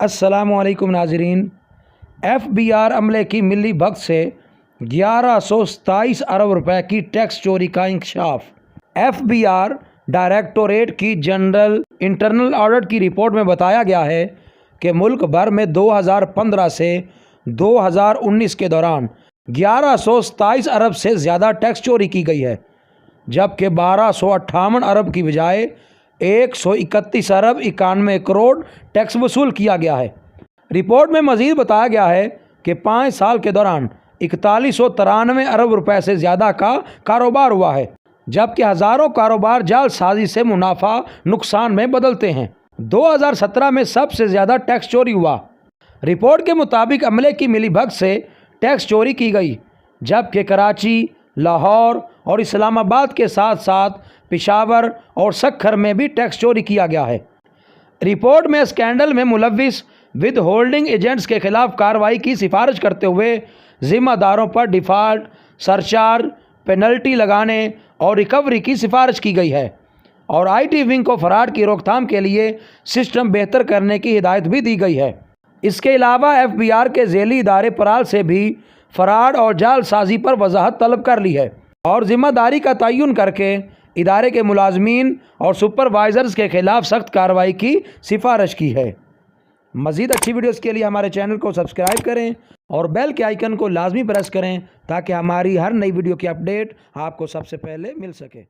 अस्सलाम वालेकुम नाजरीन। FBI अमले की मिली भगत से 1127 अरब रुपए की टैक्स चोरी का इंकशाफ। FBI डायरेक्टोरेट की जनरल इंटरनल ऑडिट की रिपोर्ट में बताया गया है कि मुल्क भर में 2015 से 2019 के दौरान 1127 अरब से ज़्यादा टैक्स चोरी की गई है, जबकि 1258 अरब की बजाय 131 अरब 91 करोड़ टैक्स वसूल किया गया है। रिपोर्ट में मज़ीद बताया गया है कि 5 साल के दौरान 4193 अरब रुपए से ज़्यादा का कारोबार हुआ है, जबकि हज़ारों कारोबार जालसाजी से मुनाफा नुकसान में बदलते हैं। 2017 में सबसे ज़्यादा टैक्स चोरी हुआ। रिपोर्ट के मुताबिक अमले की मिलीभगत से टैक्स चोरी की गई, जबकि कराची, लाहौर और इस्लामाबाद के साथ साथ पेशावर और सक्खर में भी टैक्स चोरी किया गया है। रिपोर्ट में स्कैंडल में मुलविस विद होल्डिंग एजेंट्स के खिलाफ कार्रवाई की सिफारिश करते हुए जिम्मेदारों पर डिफ़ॉल्ट, सरचार्ज, पेनल्टी लगाने और रिकवरी की सिफारिश की गई है और IT विंग को फ्रॉड की रोकथाम के लिए सिस्टम बेहतर करने की हिदायत भी दी गई है। इसके अलावा FBI के झेली इदारे पराल से भी फ्रॉड और जालसाजी पर वजाहत तलब कर ली है और जिम्मेदारी का तयन करके इदारे के मुलाजमीन और सुपरवाइजर्स के खिलाफ सख्त कार्रवाई की सिफारिश की है। मज़ीद अच्छी वीडियोस के लिए हमारे चैनल को सब्सक्राइब करें और बेल के आइकन को लाजमी प्रेस करें ताकि हमारी हर नई वीडियो की अपडेट आपको सबसे पहले मिल सके।